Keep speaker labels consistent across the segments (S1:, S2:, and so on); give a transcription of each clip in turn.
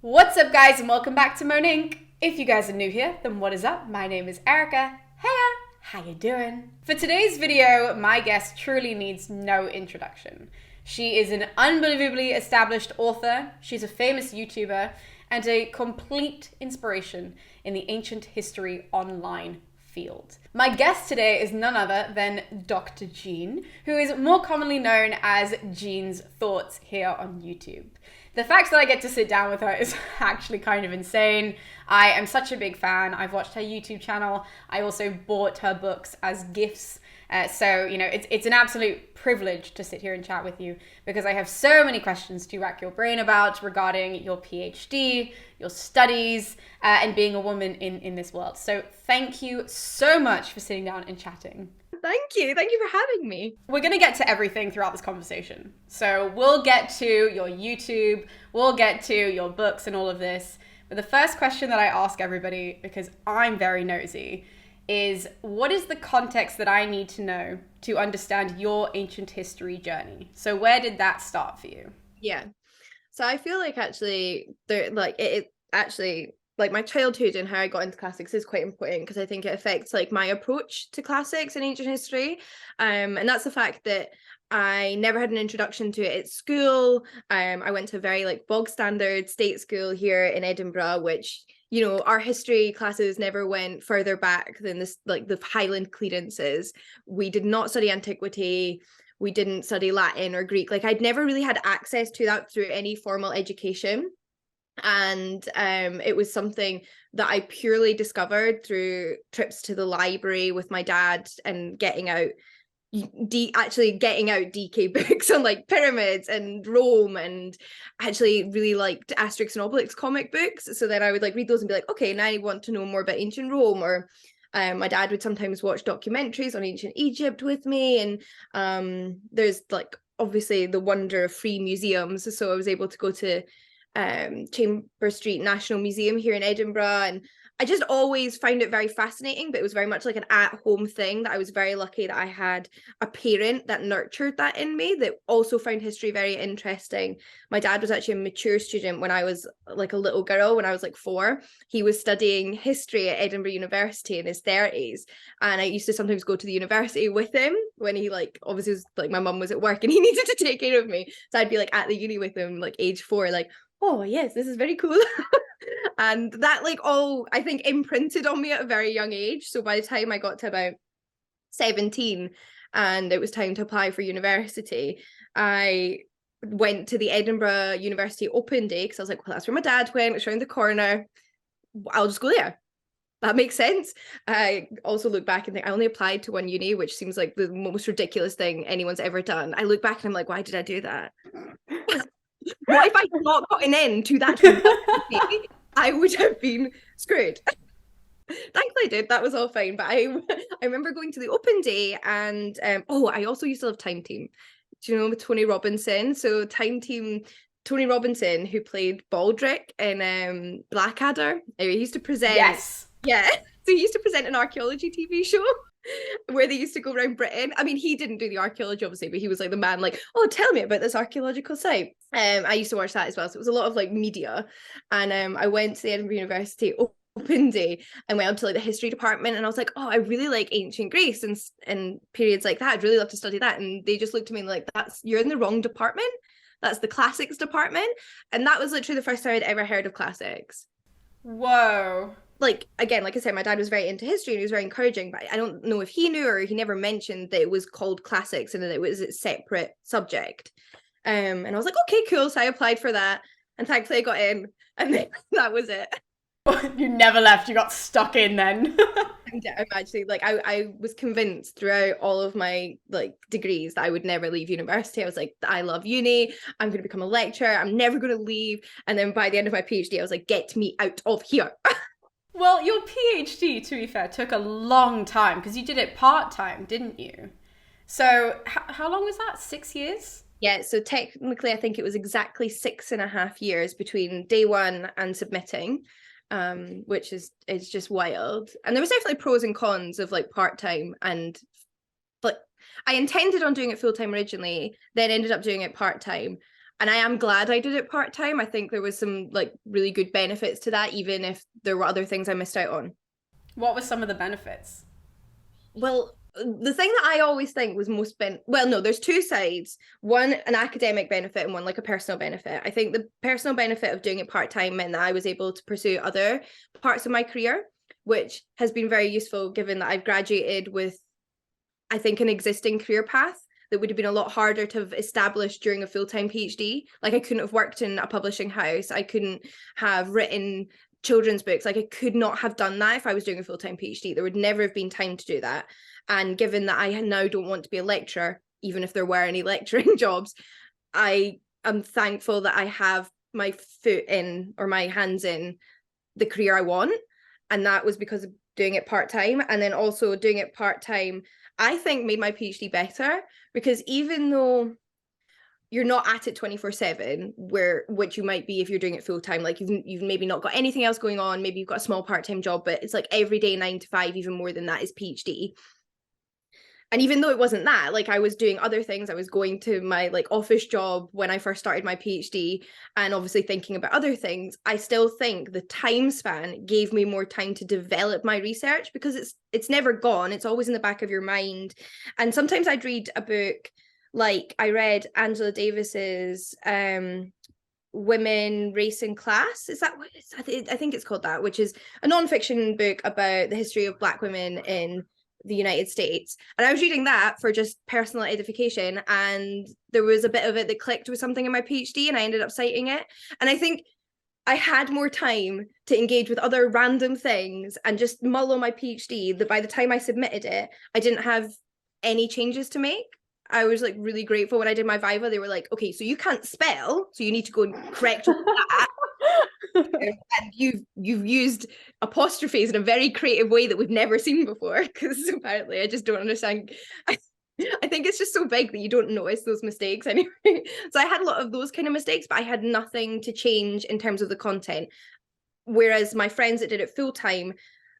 S1: What's up, guys, and welcome back to Moan Inc. If you guys are new here, then what is up? My name is Erica. Heya, how you doing? For today's video, my guest truly needs no introduction. She is an unbelievably established author, she's a famous YouTuber, and a complete inspiration in the ancient history online field. My guest today is none other than Dr. Jean, who is more commonly known as Jean's Thoughts here on YouTube. The fact that I get to sit down with her is actually kind of insane. I am such a big fan. I've watched her YouTube channel. I also bought her books as gifts. So, it's an absolute privilege to sit here and chat with you because I have so many questions to rack your brain about regarding your PhD, your studies, and being a woman in this world. So thank you so much for sitting down and chatting.
S2: Thank you. Thank you for having me.
S1: We're going to get to everything throughout this conversation. So we'll get to your YouTube, we'll get to your books and all of this. But the first question that I ask everybody, because I'm very nosy, is what is the context that I need to know to understand your ancient history journey? So where did that start for you?
S2: Yeah. So I feel like actually my childhood and how I got into classics is quite important because I think it affects like my approach to classics and ancient history. And that's the fact that I never had an introduction to it at school. I went to a very like bog standard state school here in Edinburgh, which our history classes never went further back than this, like the Highland clearances. We did not study antiquity. We didn't study Latin or Greek. Like I'd never really had access to that through any formal education. And it was something that I purely discovered through trips to the library with my dad and getting out DK books on like pyramids and Rome, and actually really liked Asterix and Obelix comic books. So then I would like read those and be like, okay, now I want to know more about ancient Rome. Or my dad would sometimes watch documentaries on ancient Egypt with me. And there's like obviously the wonder of free museums. So I was able to go to Chamber Street National Museum here in Edinburgh, and I just always found it very fascinating, but it was very much like an at-home thing that I was very lucky that I had a parent that nurtured that in me, that also found history very interesting. My dad was actually a mature student when I was like a little girl, when I was like 4. He was studying history at Edinburgh University in his 30s, and I used to sometimes go to the university with him when he like obviously was like my mum was at work and he needed to take care of me, so I'd be like at the uni with him like age 4, like, oh yes, this is very cool. And that like all I think imprinted on me at a very young age. So by the time I got to about 17 and it was time to apply for university, I went to the Edinburgh University Open Day because I was like, well, that's where my dad went, it's around the corner, I'll just go there. That makes sense. I also look back and think I only applied to one uni, which seems like the most ridiculous thing anyone's ever done. I look back and I'm like, why did I do that? What if I had not gotten into that? I would have been screwed. Thankfully I did. That was all fine. But I remember going to the open day, and I also used to love Time Team. Do you know Tony Robinson? So Time Team, Tony Robinson, who played Baldric in Blackadder, he used to present.
S1: Yes.
S2: Yeah. So he used to present an archaeology TV show where they used to go around Britain. I mean, he didn't do the archaeology, obviously, but he was like the man, like, oh, tell me about this archaeological site. I used to watch that as well. So it was a lot of like media. And I went to the Edinburgh University open day and went up to like the history department, and I was like, oh, I really like ancient Greece and periods like that. I'd really love to study that. And they just looked at me like, you're in the wrong department. That's the classics department. And that was literally the first time I'd ever heard of classics.
S1: Whoa.
S2: Like, again, like I said, my dad was very into history and he was very encouraging, but I don't know if he knew or he never mentioned that it was called classics and that it was a separate subject. And I was like, okay, cool. So I applied for that, and thankfully I got in, and then that was it.
S1: You never left, you got stuck in then.
S2: I'm actually like, I was convinced throughout all of my like degrees that I would never leave university. I was like, I love uni, I'm going to become a lecturer, I'm never going to leave. And then by the end of my PhD, I was like, get me out of here.
S1: Well, your PhD, to be fair, took a long time because you did it part-time, didn't you? So how long was that? 6 years?
S2: Yeah, so technically I think it was exactly 6.5 years between day one and submitting, which is just wild. And there was definitely pros and cons of like part-time, and like I intended on doing it full-time originally, then ended up doing it part-time. And I am glad I did it part-time. I think there was some like really good benefits to that, even if there were other things I missed out on.
S1: What were some of the benefits?
S2: Well, the thing that I always think was most well, no, there's two sides. One, an academic benefit, and one like a personal benefit. I think the personal benefit of doing it part-time meant that I was able to pursue other parts of my career, which has been very useful given that I've graduated with, I think, an existing career path that would have been a lot harder to have established during a full-time PhD. Like I couldn't have worked in a publishing house. I couldn't have written children's books. Like I could not have done that if I was doing a full-time PhD. There would never have been time to do that. And given that I now don't want to be a lecturer, even if there were any lecturing jobs, I am thankful that I have my foot in, or my hands in, the career I want. And that was because of doing it part-time. And then also doing it part-time, I think, made my PhD better, because even though you're not at it 24/7, which you might be if you're doing it full-time, like you've maybe not got anything else going on, maybe you've got a small part-time job, but it's like every day 9 to 5, even more than that, is PhD. And even though it wasn't that, like I was doing other things, I was going to my like office job when I first started my PhD, and obviously thinking about other things, I still think the time span gave me more time to develop my research, because it's never gone. It's always in the back of your mind. And sometimes I'd read a book, like I read Angela Davis's Women, Race and Class. Is that what it is? I think it's called that, which is a non-fiction book about the history of Black women in the United States. And I was reading that for just personal edification, and there was a bit of it that clicked with something in my PhD, and I ended up citing it. And I think I had more time to engage with other random things and just mull on my PhD, that by the time I submitted it, I didn't have any changes to make. I was like really grateful when I did my Viva. They were like, okay, so you can't spell, so you need to go and correct that. And you've used apostrophes in a very creative way that we've never seen before, because apparently I just don't understand. I think it's just so big that you don't notice those mistakes anyway. So I had a lot of those kind of mistakes, but I had nothing to change in terms of the content. Whereas my friends that did it full time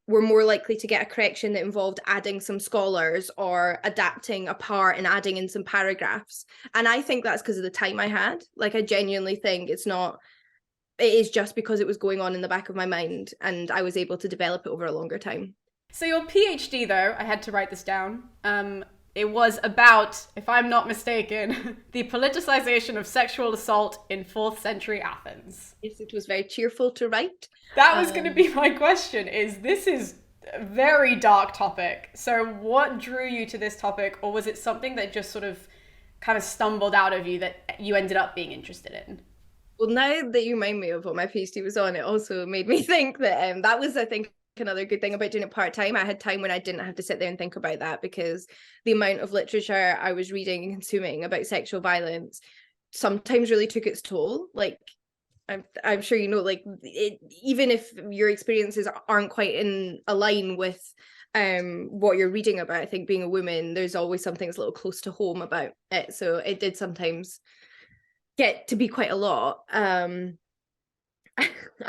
S2: were more likely to get a correction that involved adding some scholars or adapting a part and adding in some paragraphs. And I think that's because of the time I had. Like I genuinely think it is just because it was going on in the back of my mind, and I was able to develop it over a longer time.
S1: So your PhD, though, I had to write this down. It was about, if I'm not mistaken, the politicization of sexual assault in 4th century Athens.
S2: Yes, it was very cheerful to write.
S1: That was going to be my question, this is a very dark topic. So what drew you to this topic, or was it something that just sort of kind of stumbled out of you that you ended up being interested in?
S2: Well, now that you remind me of what my PhD was on, it also made me think that that was, I think, another good thing about doing it part-time. I had time when I didn't have to sit there and think about that, because the amount of literature I was reading and consuming about sexual violence sometimes really took its toll. Like I'm sure you know, like even if your experiences aren't quite in a line with what you're reading about, I think being a woman, there's always something that's a little close to home about it. So it did sometimes get to be quite a lot. I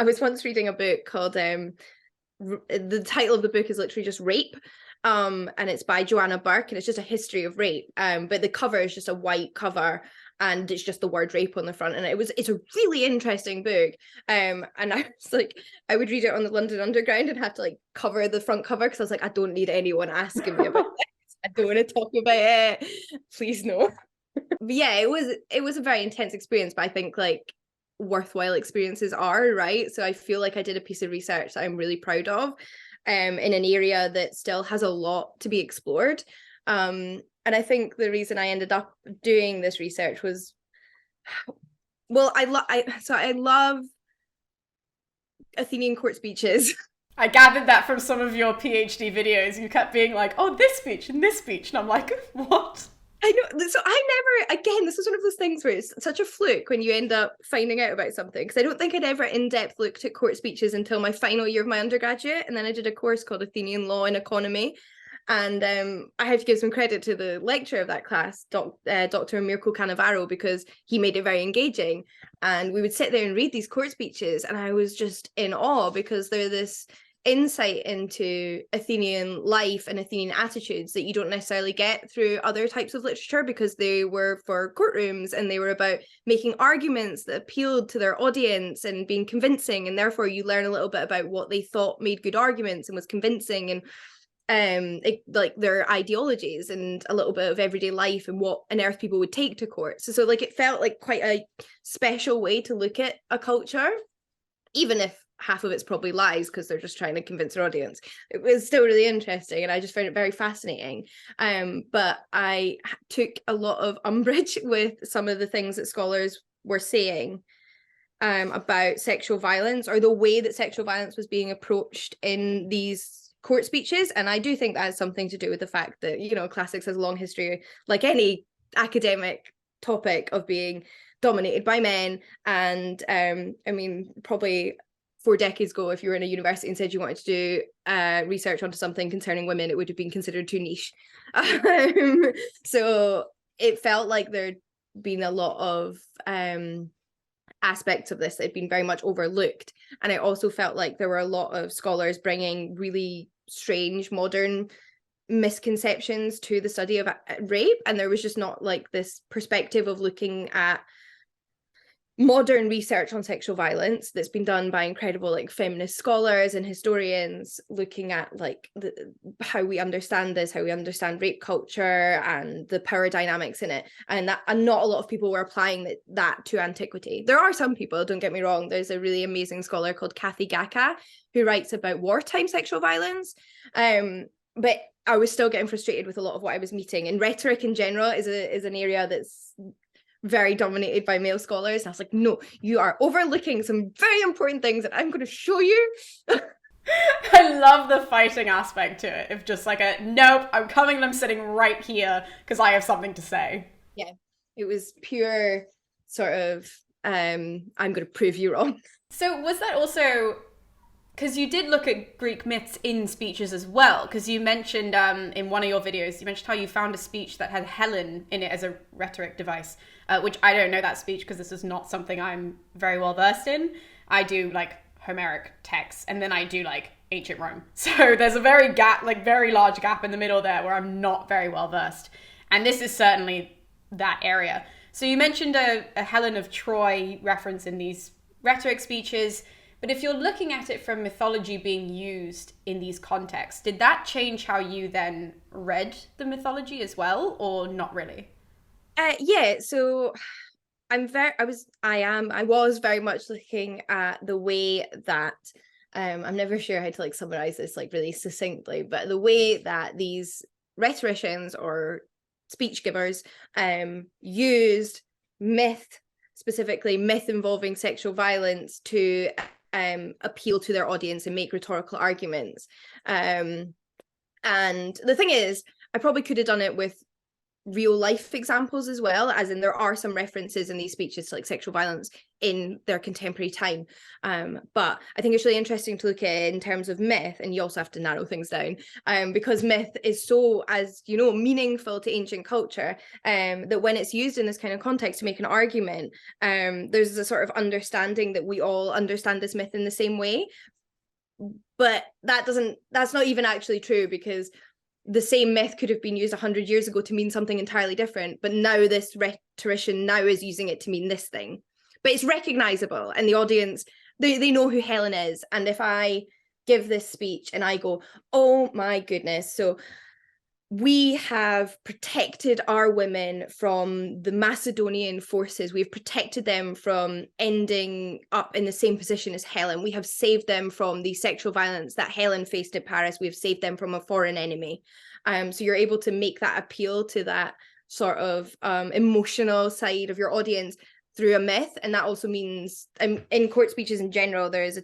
S2: was once reading a book called the title of the book is literally just Rape, and it's by Joanna Burke, and it's just a history of rape, but the cover is just a white cover, and it's just the word rape on the front, and it's a really interesting book, and I was like, I would read it on the London Underground and have to like cover the front cover, because I was like, I don't need anyone asking me about this. I don't want to talk about it, please no. But yeah, it was a very intense experience, but I think like worthwhile experiences are, right? So I feel like I did a piece of research that I'm really proud of, in an area that still has a lot to be explored. And I think the reason I ended up doing this research was, well, I love Athenian court speeches.
S1: I gathered that from some of your PhD videos. You kept being like, oh, this speech and this speech. And I'm like, what?
S2: I know. So again, this was one of those things where it's such a fluke when you end up finding out about something, because I don't think I'd ever in-depth looked at court speeches until my final year of my undergraduate. And then I did a course called Athenian Law and Economy. And I have to give some credit to the lecturer of that class, Dr. Mirko Cannavaro, because he made it very engaging. And we would sit there and read these court speeches, and I was just in awe, because they're this insight into Athenian life and Athenian attitudes that you don't necessarily get through other types of literature, because they were for courtrooms and they were about making arguments that appealed to their audience and being convincing, and therefore you learn a little bit about what they thought made good arguments and was convincing, and like their ideologies and a little bit of everyday life and what on earth people would take to court. So like it felt like quite a special way to look at a culture, even if half of it's probably lies because they're just trying to convince their audience. It was still really interesting, and I just found it very fascinating. But I took a lot of umbrage with some of the things that scholars were saying about sexual violence, or the way that sexual violence was being approached in these court speeches. And I do think that has something to do with the fact that, you know, classics has a long history, like any academic topic, of being dominated by men. And I mean, probably 4 decades ago, if you were in a university and said you wanted to do research onto something concerning women, it would have been considered too niche. So it felt like there'd been a lot of aspects of this that had been very much overlooked. And I also felt like there were a lot of scholars bringing really strange modern misconceptions to the study of rape, and there was just not like this perspective of looking at modern research on sexual violence that's been done by incredible like feminist scholars and historians, looking at like how we understand this, how we understand rape culture and the power dynamics in it, and not a lot of people were applying that to antiquity. There are some people, don't get me wrong. There's a really amazing scholar called Kathy Gaka who writes about wartime sexual violence, but I was still getting frustrated with a lot of what I was meeting. And rhetoric in general is an area that's very dominated by male scholars. And I was like, no, you are overlooking some very important things that I'm going to show you.
S1: I love the fighting aspect to it. If just like nope, I'm coming and I'm sitting right here because I have something to say.
S2: Yeah, it was pure sort of, I'm going to prove you wrong.
S1: So was that also, because you did look at Greek myths in speeches as well, because you mentioned in one of your videos, you mentioned how you found a speech that had Helen in it as a rhetoric device, which I don't know that speech because this is not something I'm very well versed in. I do like Homeric texts, and then I do like ancient Rome. So there's a very large gap in the middle there where I'm not very well versed. And this is certainly that area. So you mentioned a Helen of Troy reference in these rhetoric speeches. But if you're looking at it from mythology being used in these contexts, did that change how you then read the mythology as well, or not really?
S2: Yeah, so I was very much looking at the way that I'm never sure how to like summarize this like really succinctly, but the way that these rhetoricians or speech givers used myth, specifically myth involving sexual violence, to appeal to their audience and make rhetorical arguments. And the thing is, I probably could have done it with real life examples as well, as in there are some references in these speeches to like sexual violence in their contemporary time. But I think it's really interesting to look at it in terms of myth, and you also have to narrow things down, because myth is so, as you know, meaningful to ancient culture, that when it's used in this kind of context to make an argument, there's a sort of understanding that we all understand this myth in the same way. But that's not even actually true, because the same myth could have been used 100 years ago to mean something entirely different, but now this rhetorician now is using it to mean this thing. But it's recognizable, and the audience, they know who Helen is. And if I give this speech and I go, oh my goodness, so we have protected our women from the Macedonian forces. We've protected them from ending up in the same position as Helen. We have saved them from the sexual violence that Helen faced at Paris. We've saved them from a foreign enemy. So you're able to make that appeal to that sort of emotional side of your audience through a myth. And that also means in court speeches in general, there is a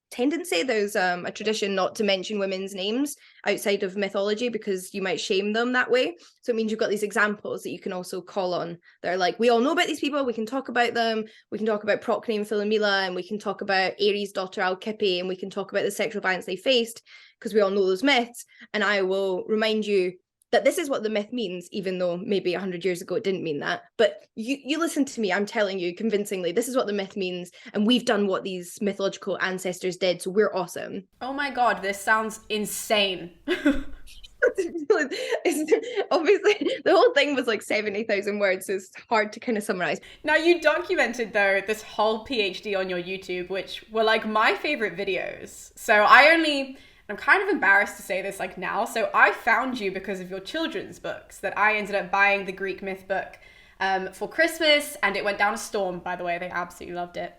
S2: tendency, there's a tradition not to mention women's names outside of mythology because you might shame them that way. So it means you've got these examples that you can also call on. They're like, we all know about these people, we can talk about them, we can talk about Procne and Philomela, and we can talk about Ares' daughter Alcippe, and we can talk about the sexual violence they faced because we all know those myths. And I will remind you that this is what the myth means, even though maybe 100 years ago it didn't mean that. But you listen to me, I'm telling you convincingly, this is what the myth means, and we've done what these mythological ancestors did, so we're awesome.
S1: Oh my god, this sounds insane.
S2: Obviously, the whole thing was like 70,000 words, so it's hard to kind of summarize.
S1: Now, you documented, though, this whole PhD on your YouTube, which were like my favorite videos. So I'm kind of embarrassed to say this like now. So I found you because of your children's books that I ended up buying the Greek myth book for Christmas, and it went down a storm, by the way. They absolutely loved it.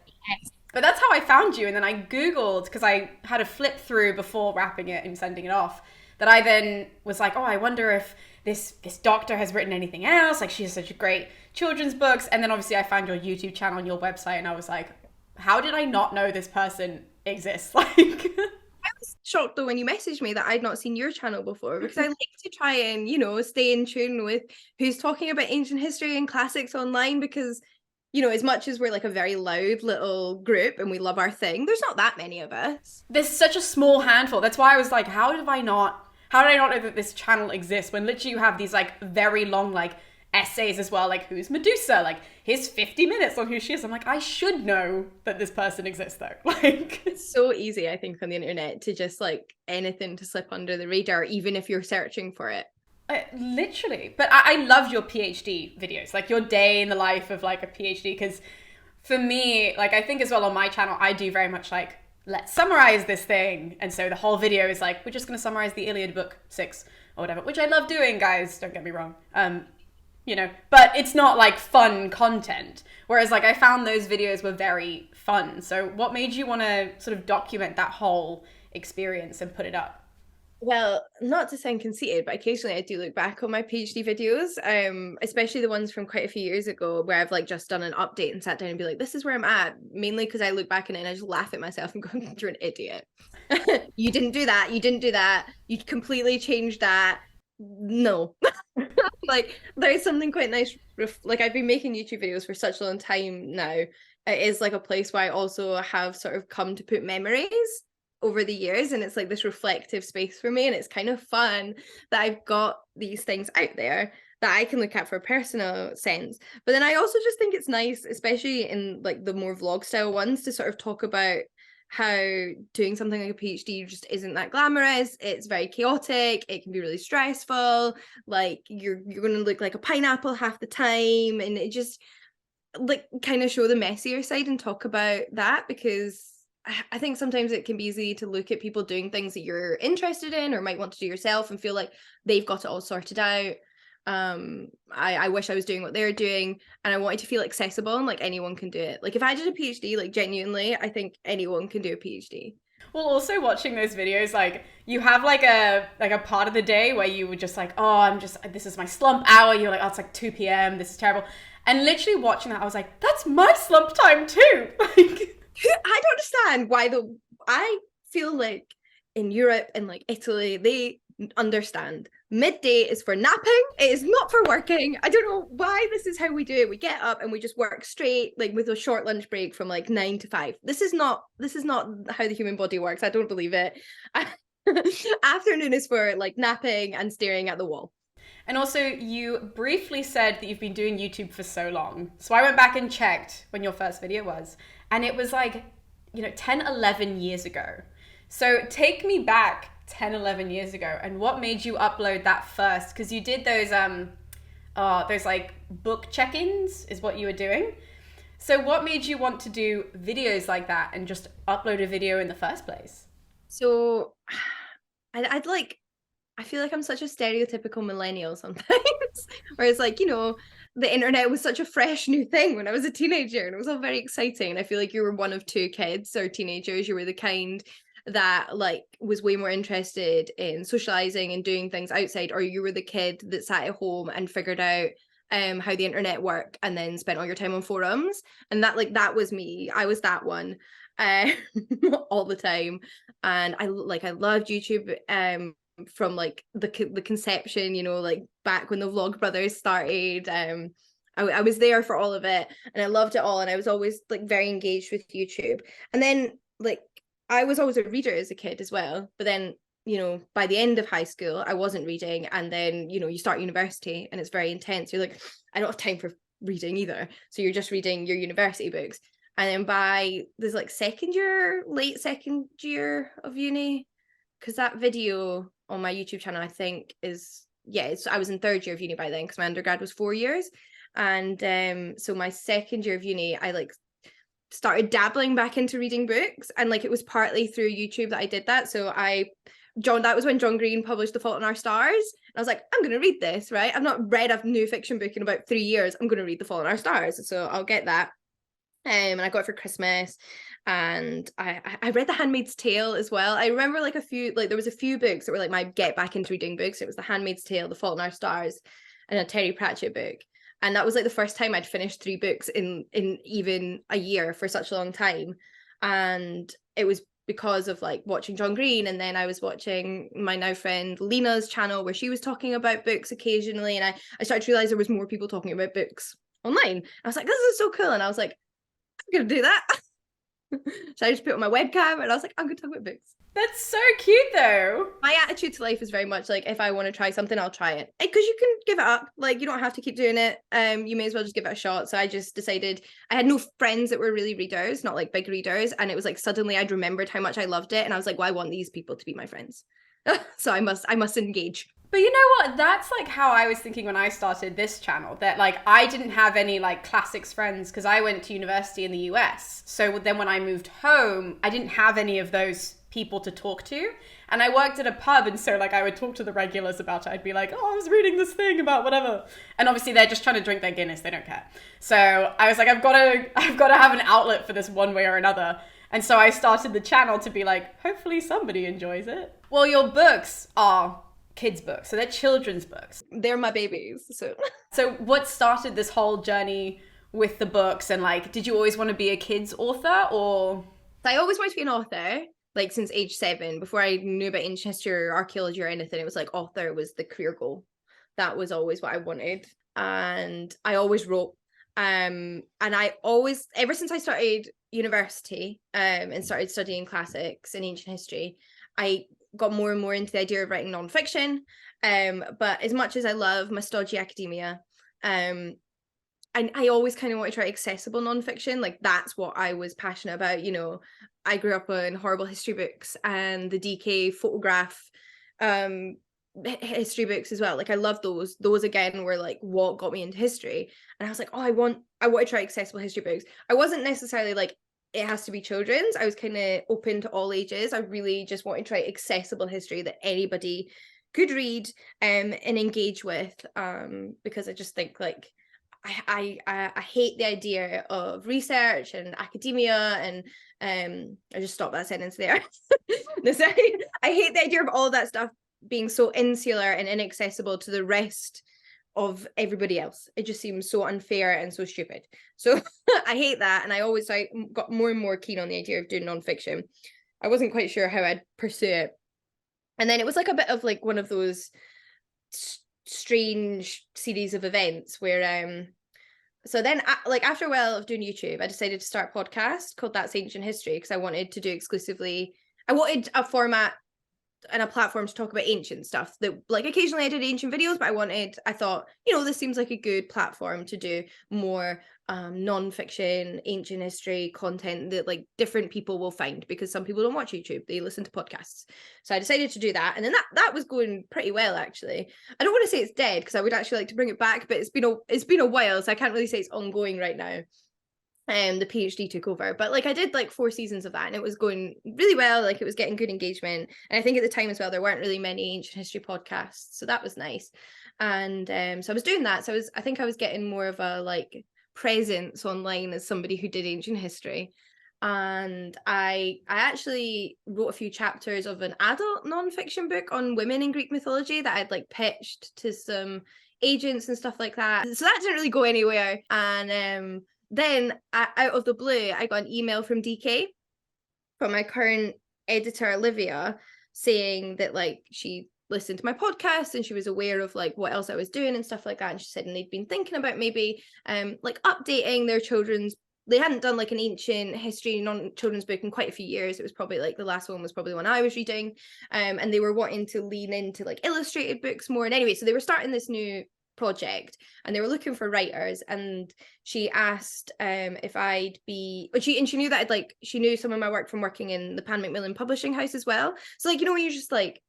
S1: But that's how I found you. And then I Googled, because I had a flip through before wrapping it and sending it off, that I then was like, oh, I wonder if this doctor has written anything else. Like, she has such great children's books. And then obviously I found your YouTube channel and your website, and I was like, how did I not know this person exists? Like,
S2: I was shocked though when you messaged me that I'd not seen your channel before, because I like to try and, stay in tune with who's talking about ancient history and classics online, because as much as we're like a very loud little group and we love our thing, there's not that many of us.
S1: there's such a small handful. That's why I was like, how did I not know that this channel exists, when literally you have these like very long like essays as well, like who's Medusa, like here's 50 minutes on who she is. I'm like, I should know that this person exists though. Like,
S2: It's so easy, I think, on the internet to just like anything to slip under the radar, even if you're searching for it.
S1: literally. But I loved your PhD videos, like your day in the life of like a PhD, because for me, like I think as well on my channel, I do very much like, let's summarize this thing. And so the whole video is like, we're just going to summarize the Iliad book 6 or whatever, which I love doing, guys, don't get me wrong. But it's not like fun content. Whereas like I found those videos were very fun. So what made you want to sort of document that whole experience and put it up?
S2: Well, not to sound conceited, but occasionally I do look back on my PhD videos, especially the ones from quite a few years ago where I've like just done an update and sat down and be like, this is where I'm at, mainly because I look back on it and I just laugh at myself and go, you're an idiot. You didn't do that. You didn't do that. You completely changed that. No. Like, there's something quite nice. Like, I've been making YouTube videos for such a long time now. It is like a place where I also have sort of come to put memories over the years, and it's like this reflective space for me, and it's kind of fun that I've got these things out there that I can look at for a personal sense. But then I also just think it's nice, especially in like the more vlog style ones, to sort of talk about how doing something like a PhD just isn't that glamorous. It's very chaotic. It can be really stressful. Like you're going to look like a pineapple half the time, and it just like kind of show the messier side and talk about that, because I think sometimes it can be easy to look at people doing things that you're interested in or might want to do yourself and feel like they've got it all sorted out. I wish I was doing what they're doing, and I wanted to feel accessible and like anyone can do it. Like if I did a PhD, like genuinely, I think anyone can do a PhD.
S1: Well, also watching those videos, like you have like a part of the day where you were just like, oh, this is my slump hour. You're like, oh, it's like 2 p.m. This is terrible. And literally watching that, I was like, that's my slump time too. Like,
S2: I don't understand why I feel like in Europe and like Italy, they understand midday is for napping, it is not for working. I don't know why this is how we do it. We get up and we just work straight, like with a short lunch break from like 9 to 5. This is not how the human body works. I don't believe it. Afternoon is for like napping and staring at the wall.
S1: and also you briefly said that you've been doing YouTube for so long. So I went back and checked when your first video was, and it was like, 10, 11 years ago. So take me back 10, 11 years ago, and what made you upload that first? Because you did those like book check-ins is what you were doing. So what made you want to do videos like that and just upload a video in the first place?
S2: So I feel like I'm such a stereotypical millennial sometimes, where it's like, the internet was such a fresh new thing when I was a teenager, and it was all very exciting. And I feel like you were one of two kids or teenagers. You were the kind that like was way more interested in socializing and doing things outside, or you were the kid that sat at home and figured out how the internet worked and then spent all your time on forums. And that was me. I was that one all the time. And I loved YouTube from like the conception, like back when the Vlog Brothers started. I was there for all of it, and I loved it all, and I was always like very engaged with YouTube. And then like I was always a reader as a kid as well, but then by the end of high school, I wasn't reading. And then, you start university and it's very intense. You're like, I don't have time for reading either. So you're just reading your university books. And then by this like late second year of uni, because that video on my YouTube channel, I think I was in third year of uni by then because my undergrad was 4 years. And so my second year of uni, I like started dabbling back into reading books, and like it was partly through YouTube that I did that. So that was when John Green published The Fault in Our Stars. And I was like, I'm going to read this, right? I've not read a new fiction book in about 3 years. I'm going to read The Fault in Our Stars. So I'll get that. And I got it for Christmas, and I read The Handmaid's Tale as well. I remember there was a few books that were like my get back into reading books. It was The Handmaid's Tale, The Fault in Our Stars, and a Terry Pratchett book. And that was like the first time I'd finished 3 books in even a year for such a long time. And it was because of like watching John Green, and then I was watching my now friend Lena's channel where she was talking about books occasionally, and I started to realize there was more people talking about books online. I was like, this is so cool. And I was like, I'm gonna do that. So I just put on my webcam and I was like, I'm gonna talk about books.
S1: That's so cute though.
S2: My attitude to life is very much like, if I want to try something, I'll try it, because you can give it up. Like, you don't have to keep doing it. You may as well just give it a shot. So I just decided, I had no friends that were really readers, not like big readers, and it was like suddenly I'd remembered how much I loved it, and I was like, well, I want these people to be my friends. So I must engage.
S1: But you know what? That's like how I was thinking when I started this channel, that like I didn't have any like classics friends because I went to university in the US. So then when I moved home, I didn't have any of those people to talk to. And I worked at a pub, and so like I would talk to the regulars about it. I'd be like, oh, I was reading this thing about whatever. And obviously they're just trying to drink their Guinness. They don't care. So I was like, I've got to have an outlet for this one way or another. And so I started the channel to be like, hopefully somebody enjoys it. Well, your books are kids' books, so they're children's books.
S2: They're my babies.
S1: So what started this whole journey with the books, and like, did you always want to be a kids author, or?
S2: I always wanted to be an author, like since age 7. Before I knew about ancient history or archaeology or anything, it was like author was the career goal. That was always what I wanted, and I always wrote. And I always, ever since I started university, and started studying classics and ancient history, I got more and more into the idea of writing nonfiction. But as much as I love my stodgy academia, I always kind of want to try accessible nonfiction. Like, that's what I was passionate about. I grew up on horrible history books and the DK photograph history books as well. Like, I love those. Those again were like what got me into history. And I was like, oh, I want to try accessible history books. I wasn't necessarily like, it has to be children's. I was kind of open to all ages. I really just wanted to try accessible history that anybody could read and engage with, because I just think like I hate the idea of research and academia, and I just stopped that sentence there. I hate the idea of all of that stuff being so insular and inaccessible to the rest of everybody else. It just seems so unfair and so stupid. So I hate that, and I got more and more keen on the idea of doing nonfiction. I wasn't quite sure how I'd pursue it, and then it was like a bit of like one of those strange series of events where so then like after a while of doing YouTube, I decided to start a podcast called That's Ancient History, because I wanted a format and a platform to talk about ancient stuff. That like occasionally I did ancient videos, but I thought, this seems like a good platform to do more non-fiction ancient history content that like different people will find, because some people don't watch YouTube, they listen to podcasts. So I decided to do that, and then that was going pretty well, actually. I don't want to say it's dead, because I would actually like to bring it back, but it's been a while, so I can't really say it's ongoing right now. The PhD took over, but like I did like 4 seasons of that, and it was going really well. Like, it was getting good engagement, and I think at the time as well there weren't really many ancient history podcasts, so that was nice. And so I was doing that, so I think I was getting more of a like presence online as somebody who did ancient history. And I actually wrote a few chapters of an adult non-fiction book on women in Greek mythology that I'd like pitched to some agents and stuff like that. So that didn't really go anywhere. And then out of the blue, I got an email from DK, from my current editor, Olivia, saying that like she listened to my podcast and she was aware of like what else I was doing and stuff like that. And she said, and they'd been thinking about maybe like updating their children's they hadn't done like an ancient history non-children's book in quite a few years. It was probably like the last one was probably the one I was reading, and they were wanting to lean into like illustrated books more. And anyway, so they were starting this new project and they were looking for writers, and she asked if I'd be, but she knew that I'd like, she knew some of my work from working in the Pan Macmillan publishing house as well. So like, you know, when you're just like,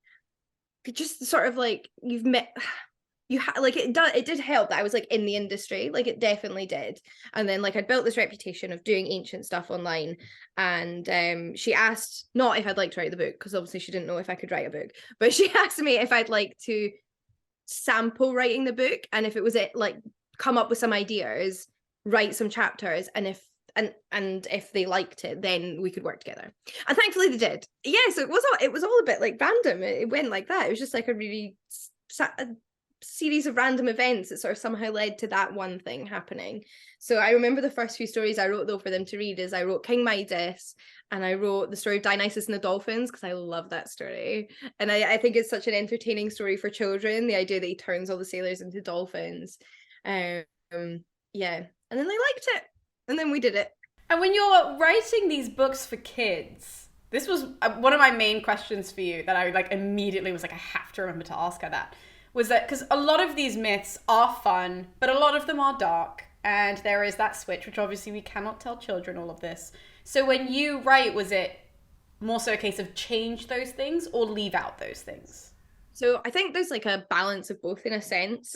S2: just sort of like you've met, like it did help that I was like in the industry, like it definitely did. And then like I'd built this reputation of doing ancient stuff online, and she asked not if I'd like to write the book, because obviously she didn't know if I could write a book, but she asked me if I'd like to sample writing the book, and if it was it, like come up with some ideas, write some chapters, and if they liked it, then we could work together. And thankfully they did. Yeah, so it was all a bit like random. It went like that. It was just like a series of random events that sort of somehow led to that one thing happening. So I remember the first few stories I wrote though for them to read is I wrote King Midas, and I wrote the story of Dionysus and the Dolphins, because I love that story. And I think it's such an entertaining story for children, the idea that he turns all the sailors into dolphins. Yeah, and then they liked it, and then we did it.
S1: And when you're writing these books for kids, this was one of my main questions for you that I like immediately was like, I have to remember to ask her that, was that because a lot of these myths are fun, but a lot of them are dark. And there is that switch, which obviously we cannot tell children all of this. So when you write, was it more so a case of change those things or leave out those things?
S2: So I think there's like a balance of both in a sense.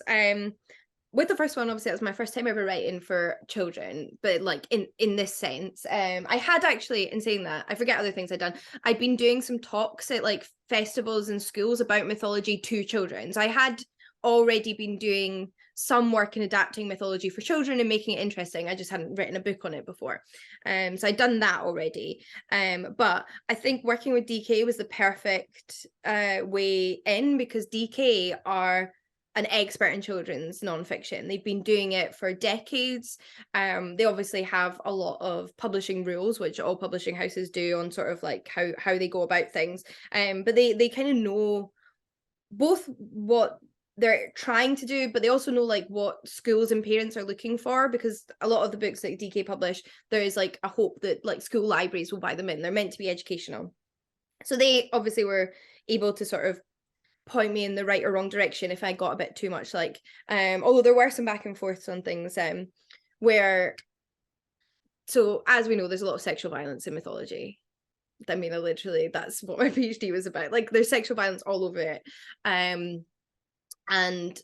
S2: With the first one, obviously that was my first time ever writing for children, but like in this sense, I had actually, in saying that, I forget other things I'd done. I'd been doing some talks at like festivals and schools about mythology to children. So I had already been doing some work in adapting mythology for children and making it interesting. I just hadn't written a book on it before. So I'd done that already. But I think working with DK was the perfect way in, because DK are an expert in children's nonfiction. They've been doing it for decades. They obviously have a lot of publishing rules, which all publishing houses do, on sort of like how they go about things. But they kind of know both what they're trying to do, but they also know like what schools and parents are looking for, because a lot of the books that DK publish, there is like a hope that like school libraries will buy them in. They're meant to be educational. So they obviously were able to sort of point me in the right or wrong direction if I got a bit too much, like although there were some back and forths on things where, so as we know, there's a lot of sexual violence in mythology. I mean, literally that's what my PhD was about. Like there's sexual violence all over it. And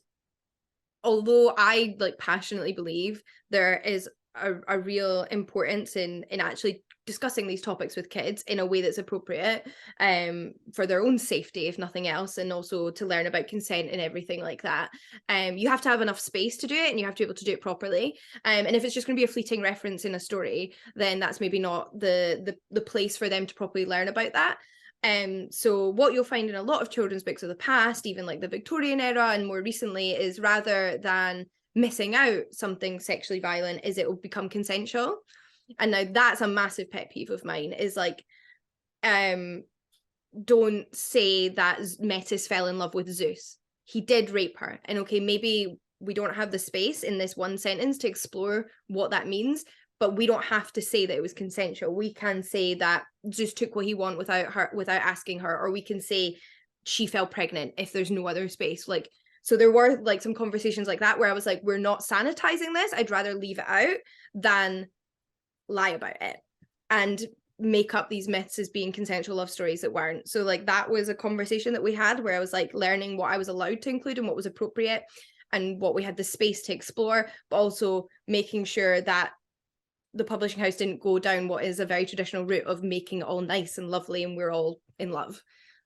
S2: although I like passionately believe there is a real importance in actually discussing these topics with kids in a way that's appropriate for their own safety, if nothing else, and also to learn about consent and everything like that, you have to have enough space to do it, and you have to be able to do it properly. And if it's just going to be a fleeting reference in a story, then that's maybe not the place for them to properly learn about that. So what you'll find in a lot of children's books of the past, even like the Victorian era and more recently, is rather than missing out something sexually violent, is it will become consensual. And now that's a massive pet peeve of mine, is like, don't say that Metis fell in love with Zeus. He did rape her. And okay, maybe we don't have the space in this one sentence to explore what that means, but we don't have to say that it was consensual. We can say that Zeus took what he wanted without asking her, or we can say she fell pregnant if there's no other space. Like, so there were like some conversations like that where I was like, we're not sanitizing this. I'd rather leave it out than lie about it and make up these myths as being consensual love stories that weren't. So like that was a conversation that we had where I was like learning what I was allowed to include and what was appropriate and what we had the space to explore, but also making sure that the publishing house didn't go down what is a very traditional route of making it all nice and lovely and we're all in love.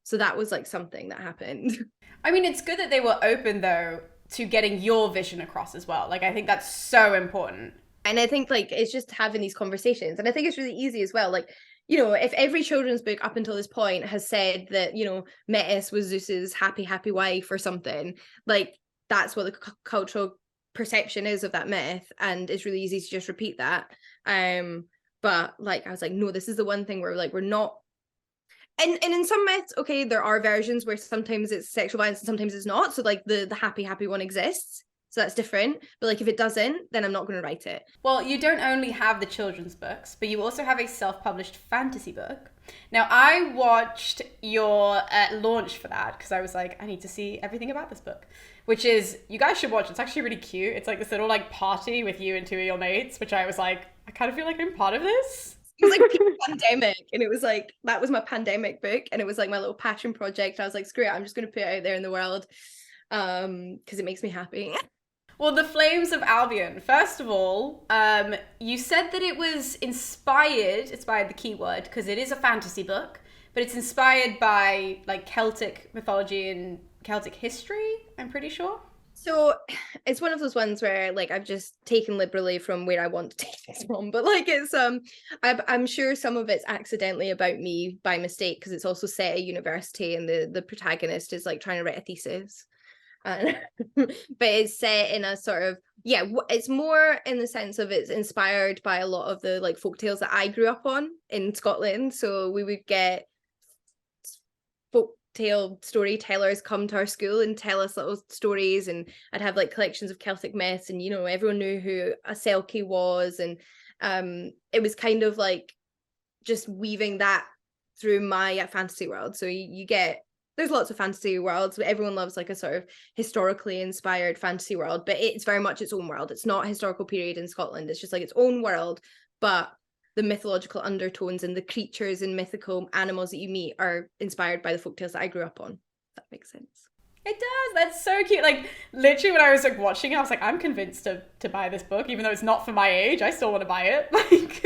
S2: So that was like something that happened.
S1: I mean, it's good that they were open though to getting your vision across as well. Like I think that's so important.
S2: And I think like it's just having these conversations, and I think it's really easy as well. Like, you know, if every children's book up until this point has said that, you know, Metis was Zeus's happy wife or something, like that's what the cultural perception is of that myth, and it's really easy to just repeat that. But like I was like, no, this is the one thing where like we're not. And in some myths, okay, there are versions where sometimes it's sexual violence and sometimes it's not. So like the happy one exists. So that's different. But like if it doesn't, then I'm not going to write it.
S1: Well, you don't only have the children's books, but you also have a self-published fantasy book. Now, I watched your launch for that because I was like, I need to see everything about this book, which is, you guys should watch. It's actually really cute. It's like this little like party with you and two of your mates, which I was like, I kind of feel like I'm part of this.
S2: It was like peak pandemic, and it was like that was my pandemic book, and it was like my little passion project. I was like, screw it, I'm just going to put it out there in the world, because it makes me happy.
S1: Well, the Flames of Albion. First of all, you said that it was inspired the keyword, because it is a fantasy book, but it's inspired by like Celtic mythology and Celtic history, I'm pretty sure.
S2: So it's one of those ones where like I've just taken liberally from where I want to take this from, but like it's I'm sure some of it's accidentally about me by mistake, because it's also set at university and the protagonist is like trying to write a thesis. And but it's set in a sort of, yeah, it's more in the sense of it's inspired by a lot of the like folk tales that I grew up on in Scotland. So we would get folk tale storytellers come to our school and tell us little stories, and I'd have like collections of Celtic myths, and you know everyone knew who a Selkie was, and it was kind of like just weaving that through my fantasy world. So you get, there's lots of fantasy worlds, but everyone loves like a sort of historically inspired fantasy world, but it's very much its own world. It's not a historical period in Scotland, it's just like its own world, but the mythological undertones and the creatures and mythical animals that you meet are inspired by the folktales that I grew up on. If that makes sense.
S1: It does. That's so cute. Like literally when I was like watching it, I was like, I'm convinced to buy this book, even though it's not for my age. I still want to buy it. Like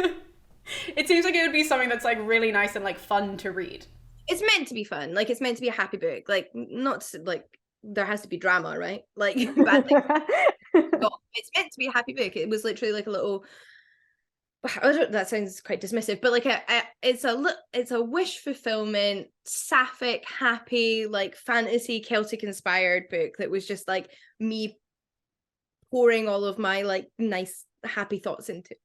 S1: it seems like it would be something that's like really nice and like fun to read.
S2: It's meant to be fun. Like it's meant to be a happy book. Like not to, like there has to be drama, right? Like bad things. No, it's meant to be a happy book. It was literally like a little, that sounds quite dismissive, but like it's a wish fulfillment, sapphic, happy, like fantasy Celtic inspired book that was just like me pouring all of my like nice happy thoughts into.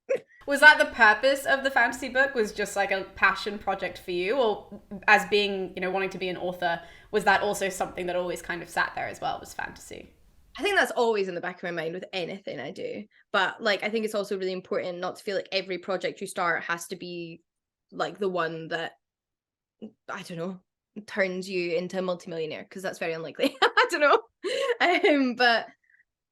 S1: Was that the purpose of the fantasy book? Was just like a passion project for you, or as being, you know, wanting to be an author, was that also something that always kind of sat there as well, was fantasy?
S2: I think that's always in the back of my mind with anything I do. But like I think it's also really important not to feel like every project you start has to be like the one that, I don't know, turns you into a multimillionaire, because that's very unlikely. I don't know. But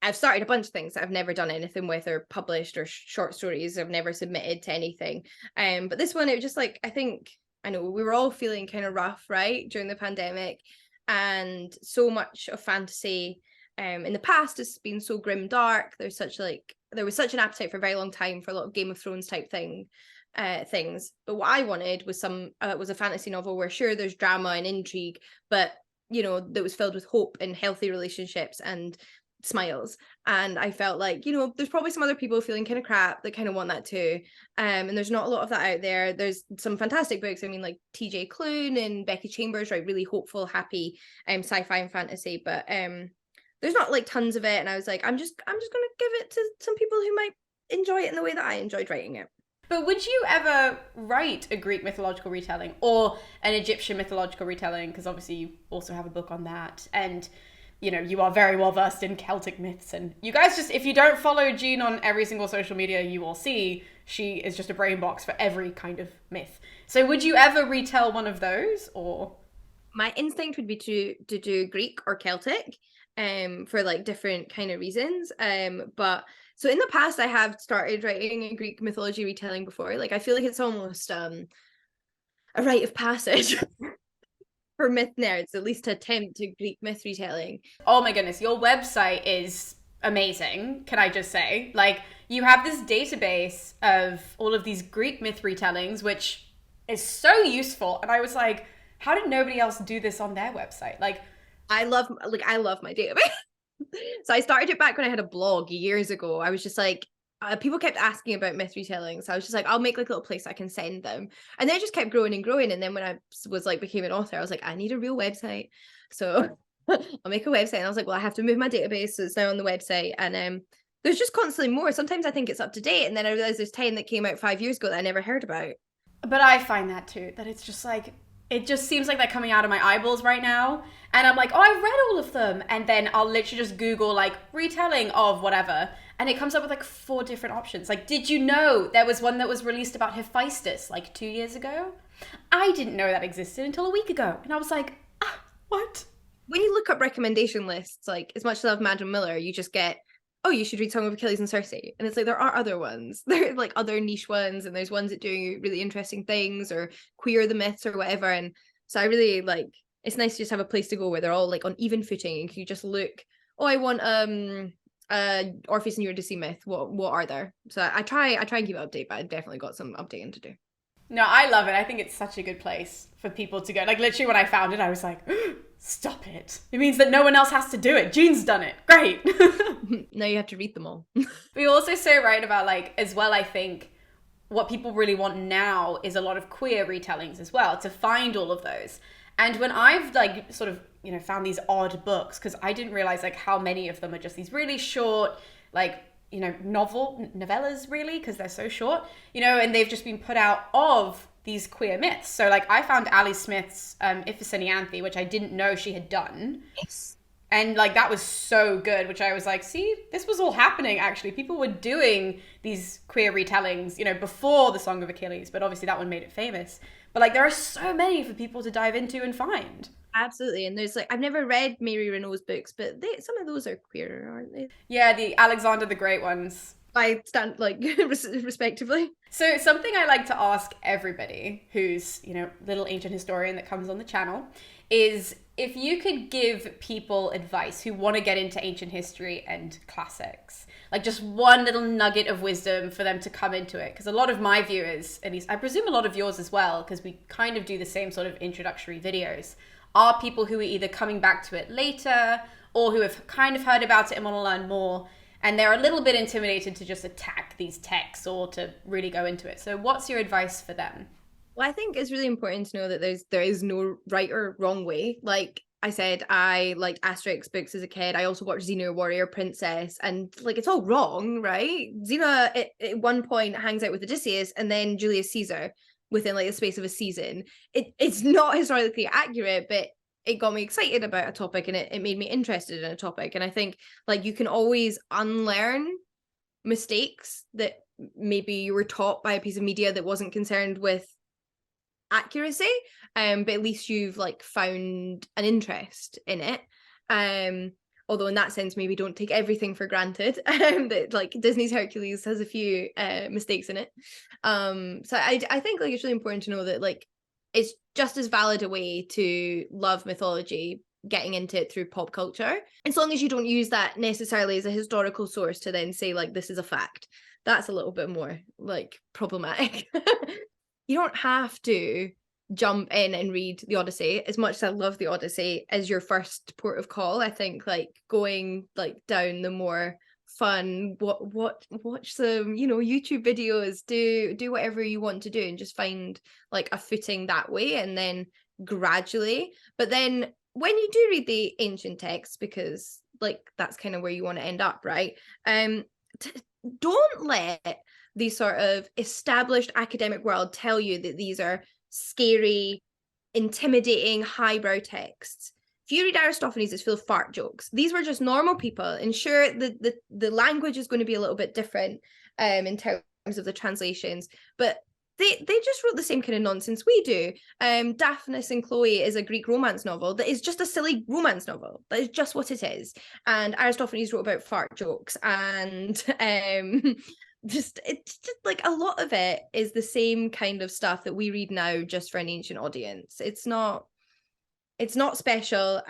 S2: I've started a bunch of things that I've never done anything with or published, or short stories I've never submitted to anything. But this one, it was just like, I know we were all feeling kind of rough, right, during the pandemic, and so much of fantasy in the past has been so grim dark. There was such an appetite for a very long time for a lot of Game of Thrones type things. But what I wanted was was a fantasy novel where sure there's drama and intrigue, but you know, that was filled with hope and healthy relationships and smiles. And I felt like, you know, there's probably some other people feeling kind of crap that kind of want that too, and there's not a lot of that out there. There's some fantastic books, I mean, like TJ Klune and Becky Chambers write really hopeful, happy sci-fi and fantasy, but there's not like tons of it. And I was like, I'm just gonna give it to some people who might enjoy it in the way that I enjoyed writing it.
S1: But would you ever write a Greek mythological retelling or an Egyptian mythological retelling? Because obviously you also have a book on that, and you know, you are very well versed in Celtic myths. And you guys just, if you don't follow Jean on every single social media, you will see she is just a brain box for every kind of myth. So would you ever retell one of those, or?
S2: My instinct would be to do Greek or Celtic, for like different kind of reasons. But so in the past I have started writing a Greek mythology retelling before. Like I feel like it's almost a rite of passage for myth nerds, at least to attempt a Greek myth retelling.
S1: Oh my goodness, your website is amazing, can I just say? Like, you have this database of all of these Greek myth retellings, which is so useful. And I was like, how did nobody else do this on their website? Like,
S2: I love my database. So I started it back when I had a blog years ago. I was just like, people kept asking about myth retellings. So I was just like, I'll make like a little place I can send them. And then it just kept growing and growing. And then when I was like, became an author, I was like, I need a real website. So I'll make a website. And I was like, well, I have to move my database. So it's now on the website. And there's just constantly more. Sometimes I think it's up to date. And then I realized there's 10 that came out 5 years ago that I never heard about.
S1: But I find that too, that it's just like, It just seems like they're coming out of my eyeballs right now. And I'm like, oh, I've read all of them. And then I'll literally just Google like retelling of whatever. And it comes up with like 4 different options. Like, did you know there was one that was released about Hephaestus like 2 years ago? I didn't know that existed until a week ago. And I was like, what?
S2: When you look up recommendation lists, like as much as I love Madam Miller, you just get, oh, you should read Song of Achilles and Circe. And it's like, there are other ones. There are like other niche ones, and there's ones that do really interesting things or queer the myths or whatever. And so I really like, it's nice to just have a place to go where they're all like on even footing, and you just look, oh, I want Orpheus and Eurydice myth. What are there? So I try and keep it updated, but I've definitely got some updating to do.
S1: No, I love it. I think it's such a good place for people to go. Like, literally when I found it, I was like, stop it. It means that no one else has to do it. Jean's done it. Great.
S2: Now you have to read them all.
S1: We also so right about, like, as well, I think what people really want now is a lot of queer retellings as well, to find all of those. And when I've, like, sort of, you know, found these odd books, because I didn't realize, like, how many of them are just these really short, like, you know, novellas really, because they're so short, you know, and they've just been put out of these queer myths. So like I found Ali Smith's Iphigenia, which I didn't know she had done.
S2: Yes.
S1: And like that was so good, which I was like, see, this was all happening actually. People were doing these queer retellings, you know, before the Song of Achilles, but obviously that one made it famous. But like there are so many for people to dive into and find.
S2: Absolutely. And there's like, I've never read Mary Renault's books, but some of those are queer, aren't they?
S1: Yeah, the Alexander the Great ones.
S2: I stand like respectively.
S1: So something I like to ask everybody who's, you know, little ancient historian that comes on the channel is if you could give people advice who want to get into ancient history and classics, like just one little nugget of wisdom for them to come into it. Because a lot of my viewers, at least I presume a lot of yours as well, because we kind of do the same sort of introductory videos, are people who are either coming back to it later or who have kind of heard about it and want to learn more. And they're a little bit intimidated to just attack these texts or to really go into it. So what's your advice for them?
S2: Well, I think it's really important to know that there is no right or wrong way. Like I said, I liked Asterix books as a kid. I also watched Xena Warrior Princess, and like it's all wrong, right? Xena at one point hangs out with Odysseus and then Julius Caesar within like the space of a season. It's not historically accurate, but it got me excited about a topic, and it made me interested in a topic. And I think like you can always unlearn mistakes that maybe you were taught by a piece of media that wasn't concerned with accuracy, but at least you've like found an interest in it. Although in that sense, maybe don't take everything for granted. That like Disney's Hercules has a few mistakes in it. So I think like it's really important to know that like it's just as valid a way to love mythology, getting into it through pop culture, as long as you don't use that necessarily as a historical source to then say like this is a fact. That's a little bit more like problematic. You don't have to jump in and read the Odyssey. As much as I love the Odyssey as your first port of call, I think like going like down the more fun watch some, you know, YouTube videos, do whatever you want to do and just find like a footing that way, and then gradually. But then when you do read the ancient texts, because like that's kind of where you want to end up, right? Don't let the sort of established academic world tell you that these are scary, intimidating, highbrow texts. If you read Aristophanes, it's full of fart jokes. These were just normal people, and sure, the language is going to be a little bit different in terms of the translations, but they just wrote the same kind of nonsense we do. Daphnis and Chloe is a Greek romance novel that is just a silly romance novel. That is just what it is. And Aristophanes wrote about fart jokes, and it's just like a lot of it is the same kind of stuff that we read now, just for an ancient audience. It's not special.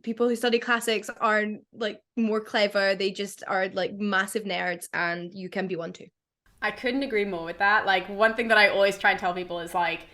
S2: People who study classics are like more clever. They just are like massive nerds, and you can be one too.
S1: I couldn't agree more with that. Like one thing that I always try and tell people is like,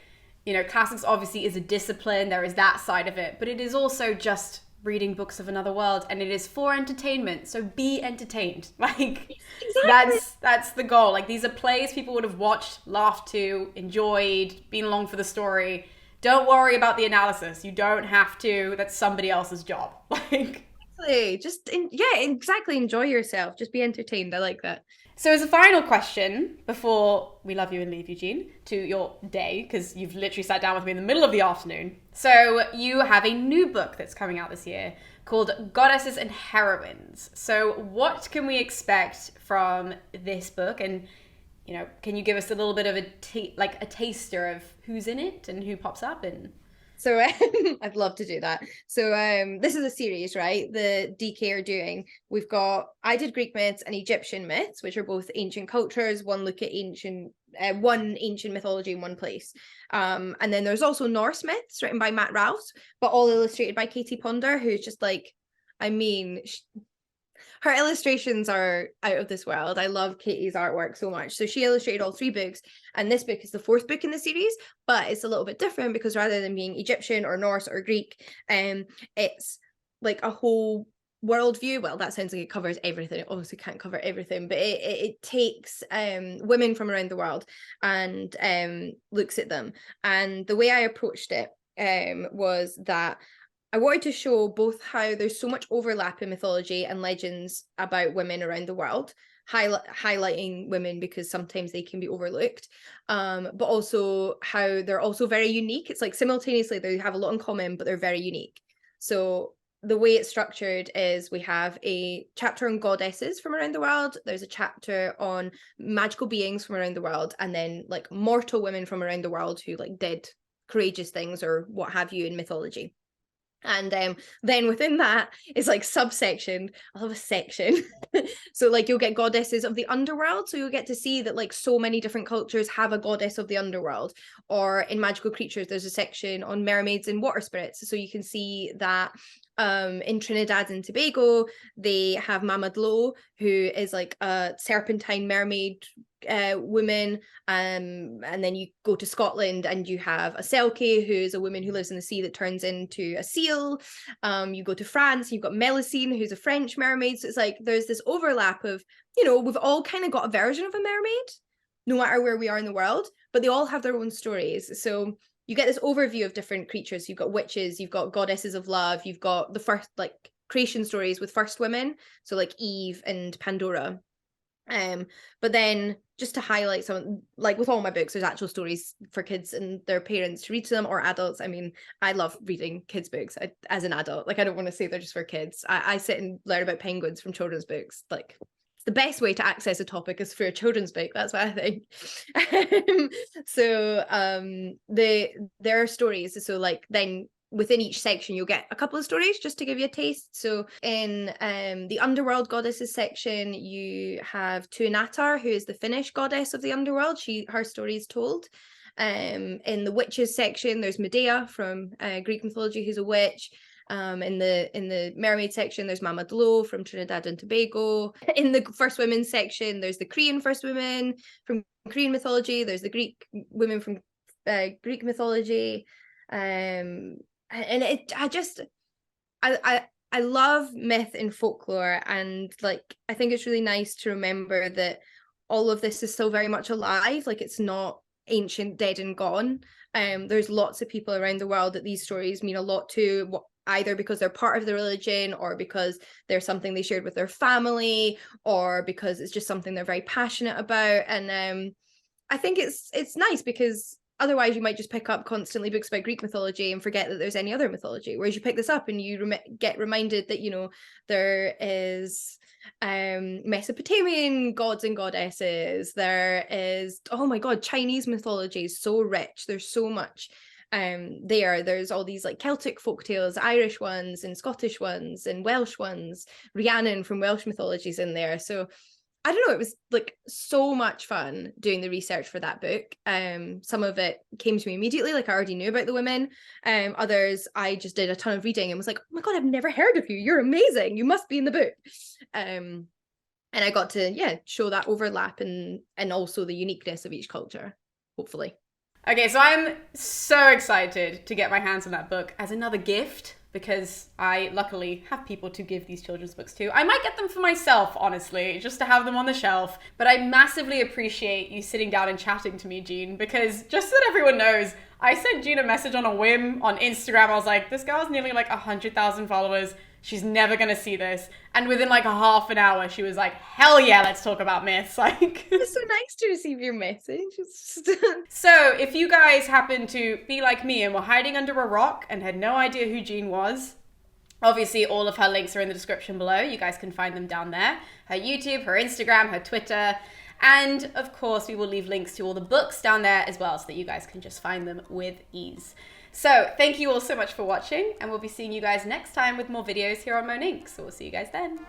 S1: you know, classics obviously is a discipline. There is that side of it, but it is also just reading books of another world, and it is for entertainment. So be entertained. Like exactly. That's the goal. Like these are plays people would have watched, laughed to, enjoyed, been along for the story. Don't worry about the analysis. You don't have to. That's somebody else's job. Like
S2: Exactly. Yeah, exactly. Enjoy yourself. Just be entertained. I like that.
S1: So, as a final question, before we love you and leave Eugene to your day, because you've literally sat down with me in the middle of the afternoon. So, you have a new book that's coming out this year called Goddesses and Heroines. So, what can we expect from this book? And, you know, can you give us a little bit of a taster of who's in it and who pops up? And
S2: So I'd love to do that. So this is a series, right? The DK are doing. We've got I did Greek myths and Egyptian myths, which are both ancient cultures. One look at one ancient mythology in one place. And then there's also Norse myths written by Matt Rouse, but all illustrated by Katie Ponder, who's just like, I mean, her illustrations are out of this world. I love Katie's artwork so much. So she illustrated all 3 books, and this book is the 4th book in the series, but it's a little bit different because rather than being Egyptian or Norse or Greek, it's like a whole worldview. Well, that sounds like it covers everything. It obviously can't cover everything, but it takes women from around the world and looks at them. And the way I approached it was that I wanted to show both how there's so much overlap in mythology and legends about women around the world, highlighting women because sometimes they can be overlooked, but also how they're also very unique. It's like simultaneously they have a lot in common, but they're very unique. So the way it's structured is we have a chapter on goddesses from around the world, there's a chapter on magical beings from around the world, and then like mortal women from around the world who like did courageous things or what have you in mythology. And then within that is like subsection. I love a section. So like you'll get goddesses of the underworld. So you'll get to see that like so many different cultures have a goddess of the underworld. Or in magical creatures, there's a section on mermaids and water spirits. So you can see that in Trinidad and Tobago, they have Mama Dlo, who is like a serpentine mermaid woman, and then you go to Scotland and you have a Selkie, who's a woman who lives in the sea that turns into a seal. You go to France, you've got Melusine, who's a French mermaid. So it's like there's this overlap of, you know, we've all kind of got a version of a mermaid no matter where we are in the world, but they all have their own stories. So you get this overview of different creatures. You've got witches, you've got goddesses of love, you've got the first like creation stories with first women, so like Eve and Pandora. But then just to highlight some, like with all my books, there's actual stories for kids and their parents to read to them, or adults. I mean, I love reading kids' books as an adult. Like, I don't want to say they're just for kids. I sit and learn about penguins from children's books. Like, it's the best way to access a topic is through a children's book. That's what I think. So there are stories. So like then within each section you'll get a couple of stories just to give you a taste. So in the underworld goddesses section, you have Tuanatar, who is the Finnish goddess of the underworld. Her story is told. In the witches section, there's Medea from Greek mythology, who's a witch. In the mermaid section, there's Mama Dlo from Trinidad and Tobago. In the first women section, there's the Korean first women from Korean mythology. There's the Greek women from Greek mythology. And I love myth and folklore, and like I think it's really nice to remember that all of this is still very much alive. Like, it's not ancient, dead and gone. There's lots of people around the world that these stories mean a lot to, either because they're part of the religion, or because they're something they shared with their family, or because it's just something they're very passionate about. And I think it's nice because otherwise you might just pick up constantly books about Greek mythology and forget that there's any other mythology, whereas you pick this up and you get reminded that, you know, there is Mesopotamian gods and goddesses, there is, oh my god, Chinese mythology is so rich, there's so much there's all these like Celtic folktales, Irish ones and Scottish ones and Welsh ones, Rhiannon from Welsh mythologies in there. So I don't know, it was like so much fun doing the research for that book. Some of it came to me immediately, like I already knew about the women. Others I just did a ton of reading and was like, oh my god, I've never heard of you, you're amazing, you must be in the book. And I got to show that overlap and also the uniqueness of each culture, hopefully.
S1: Okay, so I'm so excited to get my hands on that book as another gift, because I luckily have people to give these children's books to. I might get them for myself, honestly, just to have them on the shelf. But I massively appreciate you sitting down and chatting to me, Jean, because just so that everyone knows, I sent Jean a message on a whim on Instagram. I was like, this girl has nearly like 100,000 followers. She's never gonna see this. And within like a half an hour, she was like, hell yeah, let's talk about myths. Like,
S2: It's so nice to receive your message. It's just...
S1: So if you guys happen to be like me and were hiding under a rock and had no idea who Jean was, obviously all of her links are in the description below. You guys can find them down there. Her YouTube, her Instagram, her Twitter. And of course, we will leave links to all the books down there as well so that you guys can just find them with ease. So thank you all so much for watching, and we'll be seeing you guys next time with more videos here on Monink. So we'll see you guys then.